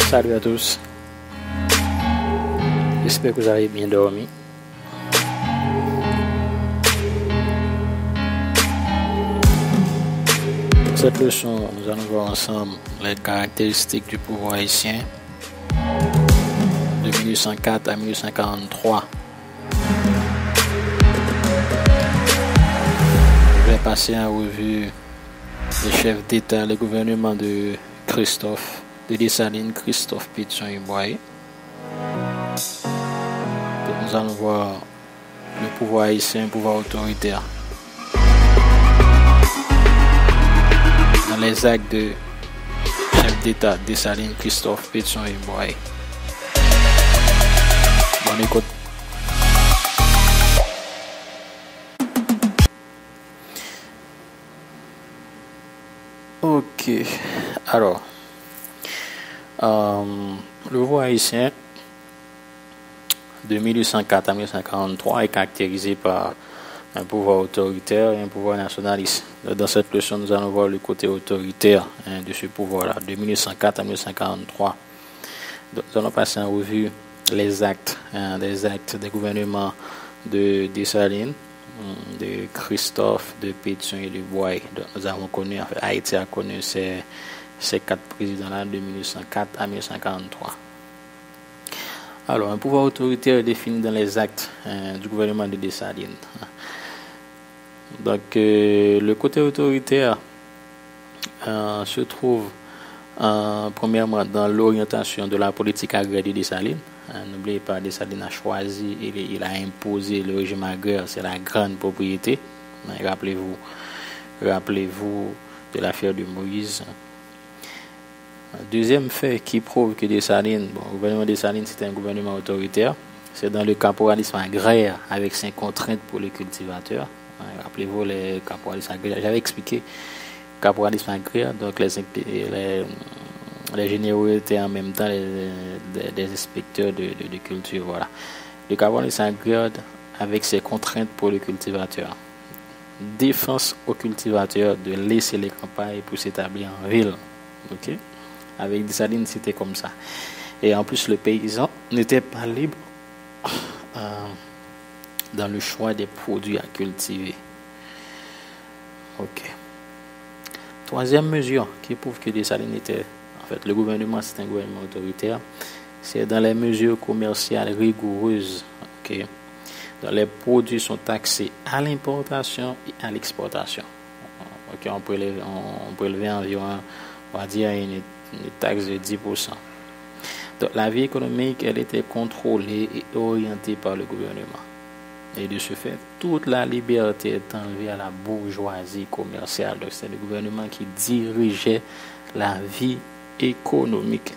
Salut à tous. J'espère que vous avez bien dormi. Dans cette leçon, nous allons voir ensemble les caractéristiques du pouvoir haïtien de 1804 à 1843. Je vais passer en revue les chefs d'État, le gouvernement de Dessalines, Christophe Pétion et Boyer. Nous allons voir le pouvoir haïtien, le pouvoir autoritaire. Dans les actes de chef d'État, Dessalines, Christophe Pétion et Boyer. Bonne écoute. Ok, alors, le pouvoir haïtien de 1804 à 1843 est caractérisé par un pouvoir autoritaire et un pouvoir nationaliste. Dans cette leçon, nous allons voir le côté autoritaire de ce pouvoir-là, de 1804 à 1843. Nous allons passer en revue les actes des gouvernements de Dessalines, de Christophe, de Pétion et de Boyer. Nous avons connu, Haïti a connu ces quatre présidents-là de 1804 à 1843. Alors, un pouvoir autoritaire est défini dans les actes du gouvernement de Dessalines. Donc, le côté autoritaire se trouve premièrement dans l'orientation de la politique agraire de Dessalines. N'oubliez pas, Dessalines a choisi, il a imposé le régime agraire, c'est la grande propriété. Rappelez-vous de l'affaire de Moïse. Deuxième fait qui prouve que Dessalines, le gouvernement de Dessalines c'était un gouvernement autoritaire, c'est dans le caporalisme agraire avec ses contraintes pour les cultivateurs. Rappelez-vous les caporalismes agraires. J'avais expliqué le caporalisme agraire, donc les généraux étaient en même temps des inspecteurs de culture. Voilà. Le caporalisme agraire avec ses contraintes pour les cultivateurs. Défense aux cultivateurs de laisser les campagnes pour s'établir en ville. Ok? Avec Dessalines, c'était comme ça. Et en plus, le paysan n'était pas libre dans le choix des produits à cultiver. Ok. Troisième mesure qui prouve que Dessalines était, en fait, le gouvernement, c'est un gouvernement autoritaire, c'est dans les mesures commerciales rigoureuses. Ok. Donc, les produits sont taxés à l'importation et à l'exportation. Ok. On peut élever environ, on va dire, une taxe de 10%. Donc, la vie économique, elle était contrôlée et orientée par le gouvernement. Et de ce fait, toute la liberté est enlevée à la bourgeoisie commerciale. Donc, c'est le gouvernement qui dirigeait la vie économique.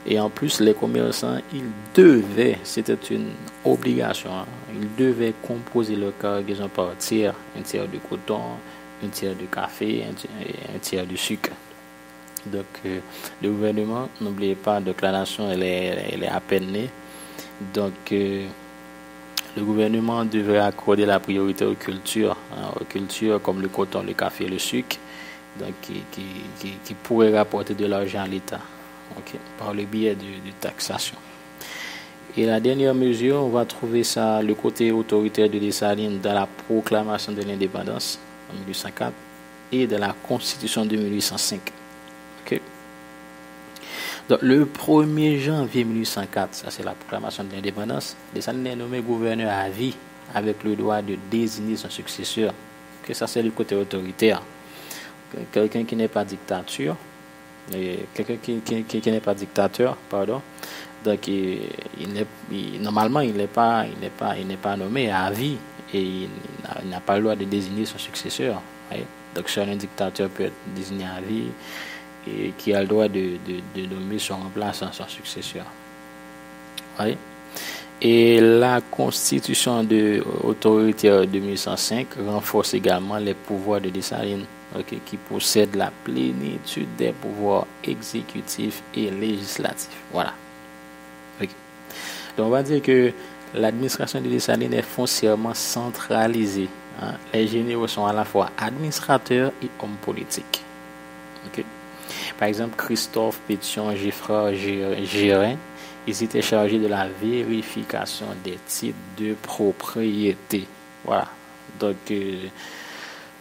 Et en plus, les commerçants, c'était une obligation, ils devaient composer leur cargaison par tiers, un tiers de coton, un tiers de café, un tiers de sucre. Donc, le gouvernement, n'oubliez pas, donc la nation, elle est à peine née. Donc, le gouvernement devrait accorder la priorité aux cultures comme le coton, le café et le sucre, donc qui pourraient rapporter de l'argent à l'État, par le biais de taxation. Et la dernière mesure, on va trouver ça, le côté autoritaire de Dessalines dans la proclamation de l'indépendance en 1804 et de la Constitution de 1805. Okay. Donc, le 1er janvier 1804, ça c'est la proclamation de l'indépendance, Dessalines est nommé gouverneur à vie avec le droit de désigner son successeur. Okay. Ça c'est le côté autoritaire. Quelqu'un qui n'est pas dictateur, donc normalement il n'est pas nommé à vie et il n'a pas le droit de désigner son successeur. Right? Donc seul un dictateur peut être désigné à vie et qui a le droit de nommer son remplaçant, son successeur. Right? Et la constitution autoritaire de 1805 renforce également les pouvoirs de Dessalines, qui possède la plénitude des pouvoirs exécutifs et législatifs. Voilà. Okay. Donc on va dire que l'administration de Dessalines est foncièrement centralisée. Les généraux sont à la fois administrateurs et hommes politiques. Par exemple, Christophe Pétion, Giffard, Gérin, ils étaient chargés de la vérification des titres de propriété. Voilà. Donc,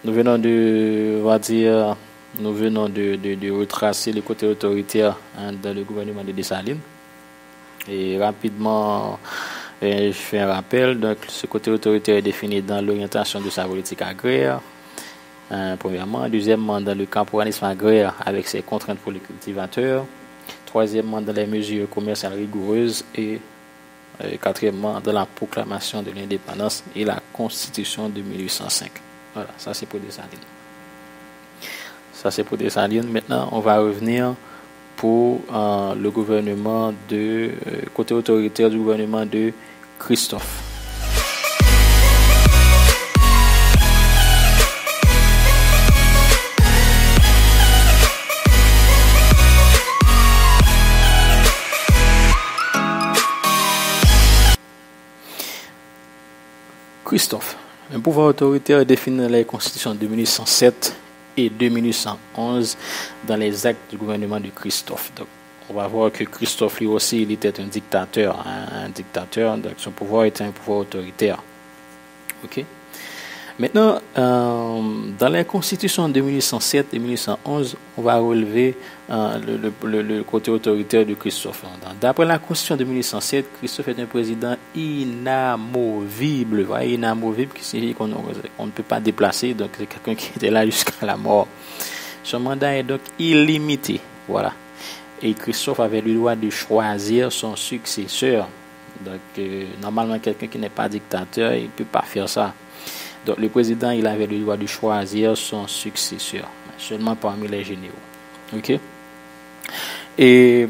nous venons de, on va dire, nous venons de retracer le côté autoritaire dans le gouvernement de Dessalines. Et rapidement, je fais un rappel. Donc, ce côté autoritaire est défini dans l'orientation de sa politique agraire. Premièrement. Deuxièmement, dans le caporalisme agraire avec ses contraintes pour les cultivateurs. Troisièmement, dans les mesures commerciales rigoureuses. Et quatrièmement, dans la proclamation de l'indépendance et la constitution de 1805. Voilà, ça c'est pour Dessalines. Ça c'est pour Dessalines. Maintenant, on va revenir pour le gouvernement de côté autoritaire du gouvernement de Christophe. Christophe. Un pouvoir autoritaire défini dans les constitutions de 1807 et de 1811 dans les actes du gouvernement de Christophe. Donc, on va voir que Christophe lui aussi, il était un dictateur. Un dictateur, donc son pouvoir était un pouvoir autoritaire. Ok. Maintenant, dans les constitutions de 1807 et 1811, on va relever le côté autoritaire de Christophe. D'après la constitution de 1807, Christophe est un président inamovible. Voyez, inamovible, qui signifie qu'on ne peut pas déplacer. Donc, c'est quelqu'un qui était là jusqu'à la mort. Son mandat est donc illimité. Voilà. Et Christophe avait le droit de choisir son successeur. Donc, normalement, quelqu'un qui n'est pas dictateur, il ne peut pas faire ça. Donc, le président, il avait le droit de choisir son successeur, seulement parmi les généraux. Ok? Et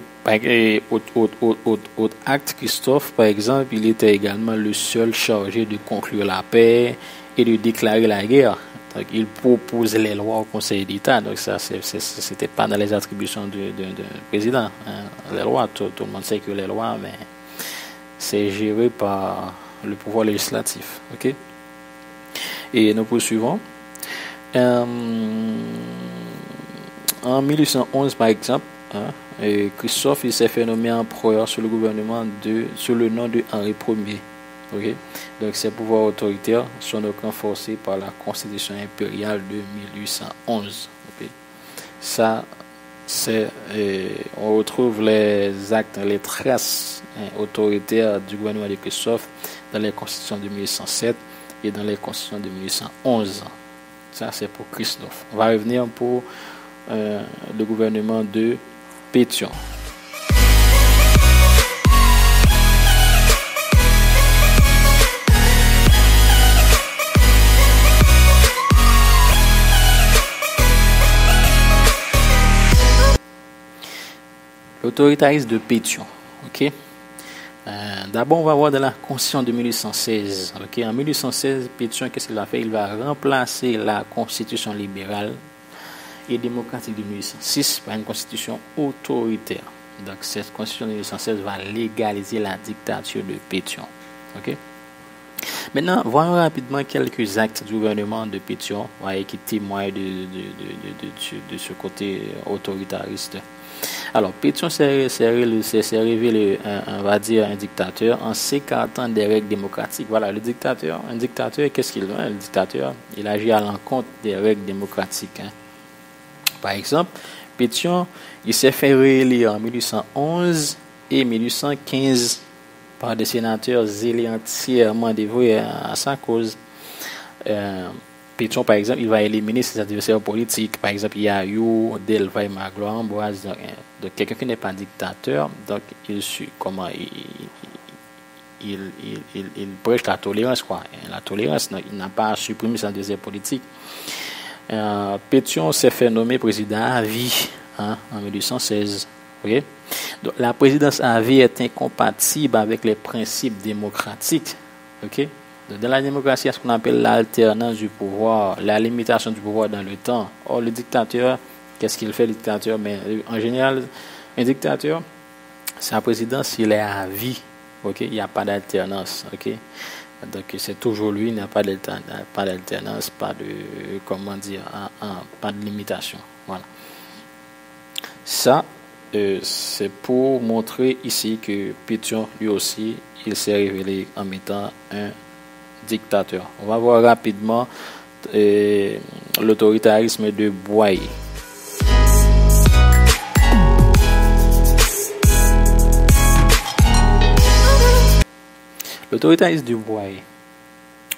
autre acte, Christophe, par exemple, il était également le seul chargé de conclure la paix et de déclarer la guerre. Donc, il proposait les lois au Conseil d'État. Donc, ça, c'était pas dans les attributions du président. Hein. Les lois, tout le monde sait que les lois, mais c'est géré par le pouvoir législatif. Ok? Et nous poursuivons. En 1811, par exemple, Christophe il s'est fait nommer empereur sous le nom de Henri Ier. Okay? Donc, ses pouvoirs autoritaires sont donc renforcés par la constitution impériale de 1811. Okay? Ça, on retrouve les actes, les traces autoritaires du gouvernement de Christophe dans les constitutions de 1807 et dans les constitutions de 1811. Ça, c'est pour Christophe. On va revenir pour le gouvernement de Pétion. L'autoritarisme de Pétion. Ok. D'abord, on va voir dans la Constitution de 1816. Okay? En 1816, Pétion, qu'est-ce qu'il va faire? Il va remplacer la Constitution libérale et démocratique de 1806 par une Constitution autoritaire. Donc, cette Constitution de 1816 va légaliser la dictature de Pétion. Okay? Maintenant, voyons rapidement quelques actes du gouvernement de Pétion qui témoignent de ce côté autoritariste. Alors, Pétion s'est révélé, on va dire, un dictateur en s'écartant des règles démocratiques. Voilà, un dictateur, qu'est-ce qu'il fait? Le dictateur, il agit à l'encontre des règles démocratiques. Hein. Par exemple, Pétion, il s'est fait réélire en 1811 et 1815 par des sénateurs zélés entièrement dévoués à sa cause. Pétion, par exemple, il va éliminer ses adversaires politiques. Par exemple, il y a Delvaye Magloire, Ambroise, donc quelqu'un qui n'est pas dictateur, donc il prêche la tolérance, quoi. La tolérance, il n'a pas supprimé ses adversaires politiques. Pétion s'est fait nommer président à vie en 1816. Okay? Donc, la présidence à vie est incompatible avec les principes démocratiques. Okay? Dans la démocratie, il y a ce qu'on appelle l'alternance du pouvoir, la limitation du pouvoir dans le temps. Or, le dictateur, qu'est-ce qu'il fait, le dictateur? Mais en général, un dictateur, sa présidence, il est à vie. Okay? Il n'y a pas d'alternance. Okay? Donc, c'est toujours lui, il n'y a pas d'alternance, pas de limitation. Voilà. Ça, c'est pour montrer ici que Pétion, lui aussi, il s'est révélé en étant un dictateur. On va voir rapidement l'autoritarisme de Boyer. L'autoritarisme de Boyer.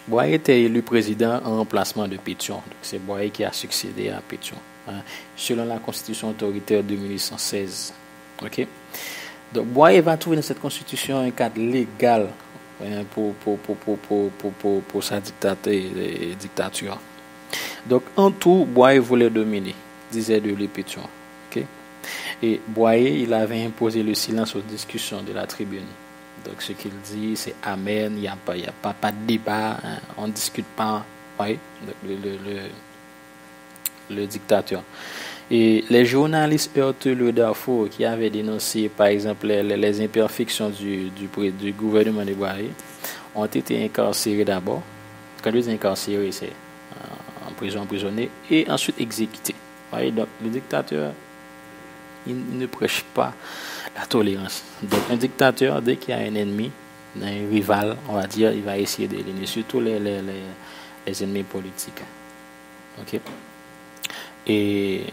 Boyer était élu président en remplacement de Pétion. C'est Boyer qui a succédé à Pétion, selon la constitution autoritaire de 1816. Okay? Donc Boyer va trouver dans cette constitution un cadre légal pour sa dictature. Donc en tout, Boyer voulait dominer, disait de lui Pétion. Okay? Et Boyer, il avait imposé le silence aux discussions de la tribune. Donc ce qu'il dit, c'est amen, il n'y a pas de débat, on ne discute pas, oui, le dictateur. Et les journalistes heurteux Darfour qui avaient dénoncé par exemple les imperfections du gouvernement de Boyer ont été incarcérés d'abord. Quand ils sont incarcérés, c'est en prison, emprisonnés, et ensuite exécutés. Oui, donc le dictateur, il ne prêche pas la tolérance. Donc un dictateur, dès qu'il y a un ennemi, un rival, on va dire, il va essayer d'éliminer, surtout les ennemis politiques. Ok. Et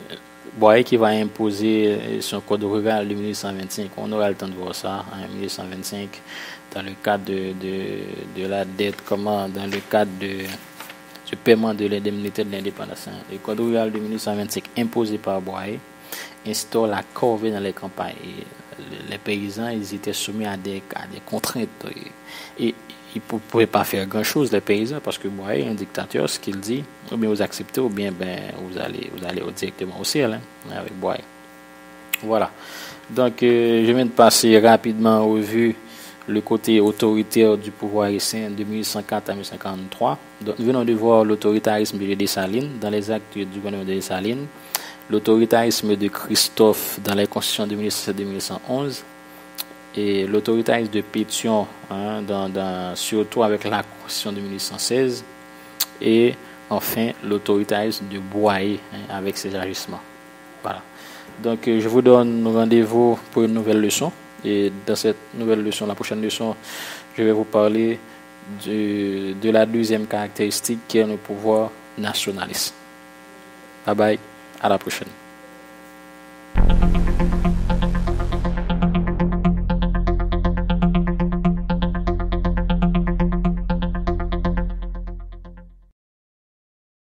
Boyer qui va imposer son code rural de 1825, on aura le temps de voir ça en 1825 dans le cadre de la dette, dans le cadre du paiement de l'indemnité de l'indépendance. Le code rural de 1825 imposé par Boyer instaure la corvée dans les campagnes. Et les paysans, ils étaient soumis à des contraintes. Et ils ne pouvaient pas faire grand-chose, les paysans, parce que Boyer, un dictateur, ce qu'il dit, ou bien vous acceptez, ou bien vous allez directement au ciel, avec Boyer. Voilà. Donc, je viens de passer rapidement en revue le côté autoritaire du pouvoir haïtien de 1804 à 1843. Donc, nous venons de voir l'autoritarisme de Dessalines dans les actes du gouvernement de Dessalines, l'autoritarisme de Christophe dans les constitutions de 1807-1811 et l'autoritarisme de Pétion, surtout avec la constitution de 1816, et enfin l'autoritarisme de Boyer avec ses agissements. Voilà. Donc je vous donne rendez-vous pour une nouvelle leçon, et dans cette nouvelle leçon, la prochaine leçon, je vais vous parler de la deuxième caractéristique qui est le pouvoir nationaliste. Bye bye. À la prochaine.